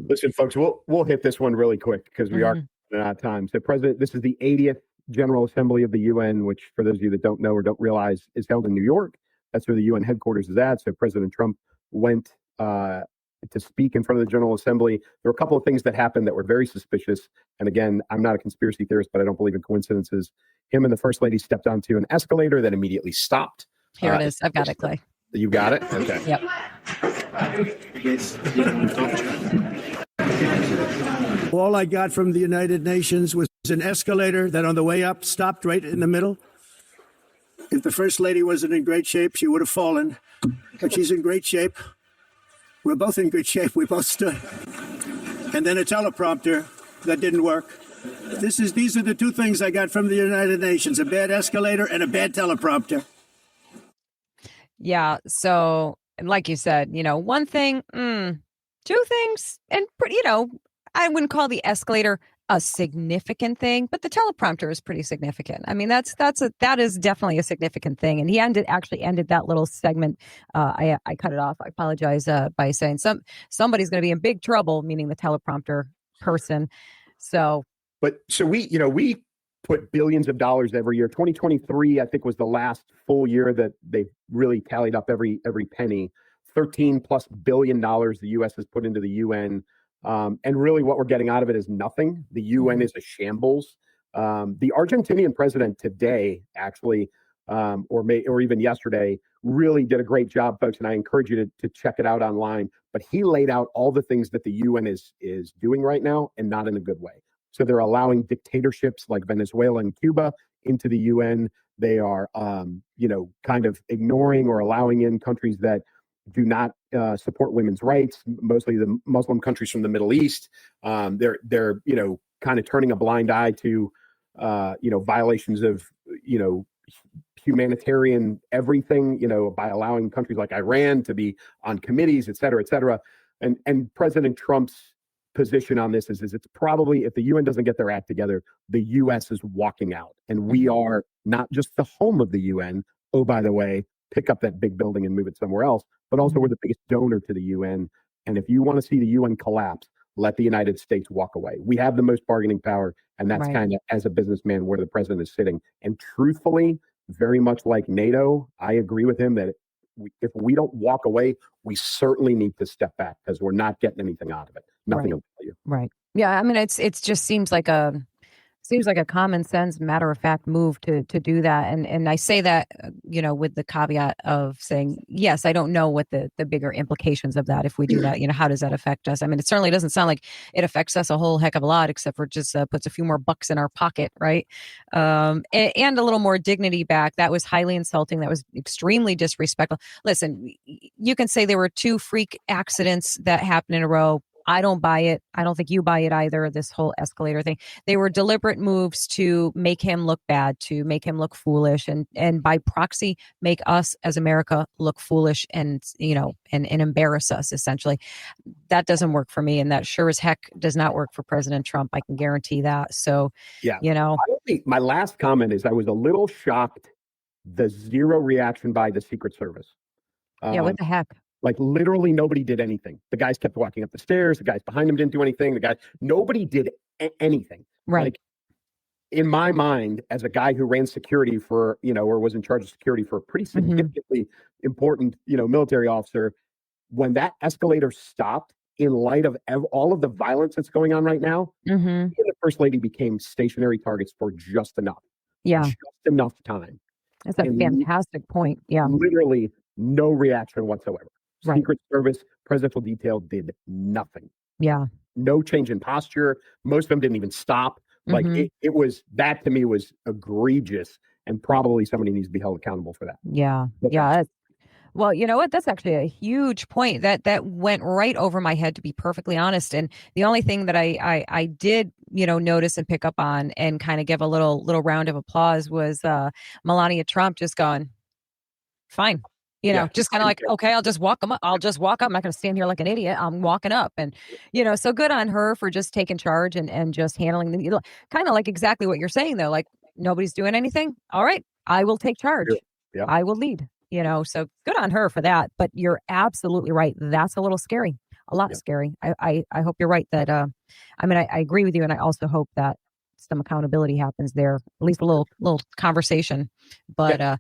Listen, folks, we'll hit this one really quick because we are running out of time. So, this is the 80th General Assembly of the UN, which, for those of you that don't know or don't realize, is held in New York. That's where the UN headquarters is at. So, President Trump went to speak in front of the General Assembly. There were a couple of things that happened that were very suspicious. And again, I'm not a conspiracy theorist, but I don't believe in coincidences. Him and the First Lady stepped onto an escalator that immediately stopped. Here it is. I've got it, Clay. You got it? Okay. Yep. All I got from the United Nations was an escalator that on the way up stopped right in the middle. If the First Lady wasn't in great shape, she would have fallen. But she's in great shape. We're both in good shape. We both stood. And then a teleprompter that didn't work. These are the two things I got from the United Nations, a bad escalator and a bad teleprompter. Yeah. So, and like you said, one thing, two things, and I wouldn't call the escalator a significant thing, but the teleprompter is pretty significant. I mean, that is definitely a significant thing. And he actually ended that little segment. I cut it off. I apologize by saying somebody's going to be in big trouble, meaning the teleprompter person. So we put billions of dollars every year. 2023, I think, was the last full year that they really tallied up every penny. $13+ billion the U.S. has put into the UN. And really what we're getting out of it is nothing. The UN is a shambles. The Argentinian president today, actually, or even yesterday, really did a great job, folks, and I encourage you to check it out online. But he laid out all the things that the UN is doing right now, and not in a good way. So they're allowing dictatorships like Venezuela and Cuba into the UN. They are, kind of ignoring or allowing in countries that do not support women's rights, mostly the Muslim countries from the Middle East. They're kind of turning a blind eye to violations of humanitarian everything, by allowing countries like Iran to be on committees, et cetera, et cetera. And President Trump's position on this is it's probably, if the UN doesn't get their act together, the US is walking out. And we are not just the home of the UN. Oh, by the way, pick up that big building and move it somewhere else, but also we're the biggest donor to the UN. And if you want to see the UN collapse, let the United States walk away. We have the most bargaining power, and that's kind of, as a businessman, where the president is sitting. And truthfully, very much like NATO, I agree with him that if we don't walk away, we certainly need to step back, because we're not getting anything out of it. Nothing will tell you. Right. Yeah. I mean, it's just seems like a common sense, matter of fact move to do that. And I say that, with the caveat of saying, yes, I don't know what the bigger implications of that. If we do that, how does that affect us? I mean, it certainly doesn't sound like it affects us a whole heck of a lot, except for just puts a few more bucks in our pocket. Right. And a little more dignity back. That was highly insulting. That was extremely disrespectful. Listen, you can say there were 2 freak accidents that happened in a row. I don't buy it. I don't think you buy it either, this whole escalator thing. They were deliberate moves to make him look bad, to make him look foolish, and by proxy, make us as America look foolish and embarrass us, essentially. That doesn't work for me, and that sure as heck does not work for President Trump. I can guarantee that. So, yeah. My last comment is I was a little shocked, the zero reaction by the Secret Service. What the heck? Like literally nobody did anything. The guys kept walking up the stairs. The guys behind them didn't do anything. Nobody did anything. Right. Like, in my mind, as a guy who ran security for, or was in charge of security for a pretty significantly important, military officer, when that escalator stopped, in light of all of the violence that's going on right now, the First Lady became stationary targets for just enough. Yeah. Just enough time. That's a fantastic point. Yeah. Literally no reaction whatsoever. Right. Secret Service, presidential detail did nothing. Yeah. No change in posture. Most of them didn't even stop. Like it was, that to me was egregious, and probably somebody needs to be held accountable for that. Yeah. Yeah. Well, you know what? That's actually a huge point that went right over my head, to be perfectly honest. And the only thing that I did, notice and pick up on and kind of give a little round of applause was Melania Trump just going, fine. Just kind of like, okay, I'll just walk up. I'm not going to stand here like an idiot. I'm walking up. And, so good on her for just taking charge and just handling them. Kind of like exactly what you're saying, though. Like, nobody's doing anything. All right, I will take charge. Yeah. I will lead, so good on her for that. But you're absolutely right. That's a little scary, a lot scary. I hope you're right that, I agree with you. And I also hope that some accountability happens there, at least a little conversation. But,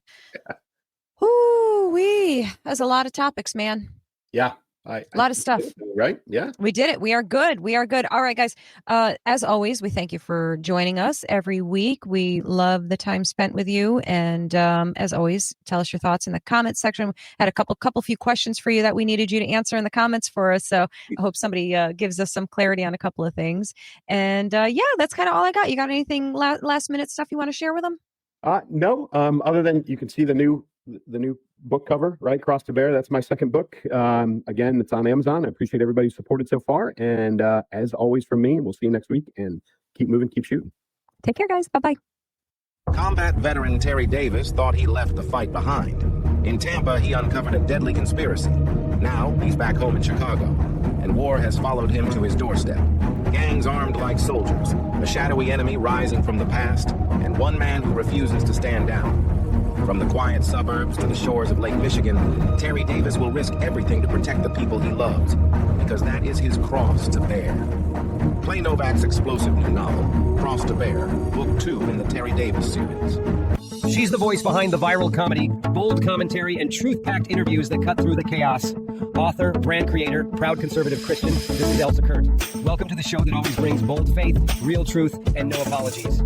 that's a lot of topics, man. Yeah. A lot of stuff. Right? Yeah. We did it. We are good. We are good. All right, guys. As always, we thank you for joining us every week. We love the time spent with you. And as always, tell us your thoughts in the comments section. Had a few questions for you that we needed you to answer in the comments for us. So I hope somebody gives us some clarity on a couple of things. And yeah, that's kind of all I got. You got anything last minute stuff you want to share with them? No. Other than you can see the new book cover, right? Cross to Bear. That's my second book. Again, it's on Amazon. I appreciate everybody's supported so far. And as always from me, we'll see you next week, and keep moving, keep shooting. Take care, guys. Bye-bye. Combat veteran Terry Davis thought he left the fight behind. In Tampa, he uncovered a deadly conspiracy. Now, he's back home in Chicago, and war has followed him to his doorstep. Gangs armed like soldiers, a shadowy enemy rising from the past, and one man who refuses to stand down. From the quiet suburbs to the shores of Lake Michigan, Terry Davis will risk everything to protect the people he loves, because that is his cross to bear. Clay Novak's explosive new novel, Cross to Bear, Book 2 in the Terry Davis series. She's the voice behind the viral comedy, bold commentary, and truth-packed interviews that cut through the chaos. Author, brand creator, proud conservative Christian, this is Elsa Kirk. Welcome to the show that always brings bold faith, real truth, and no apologies.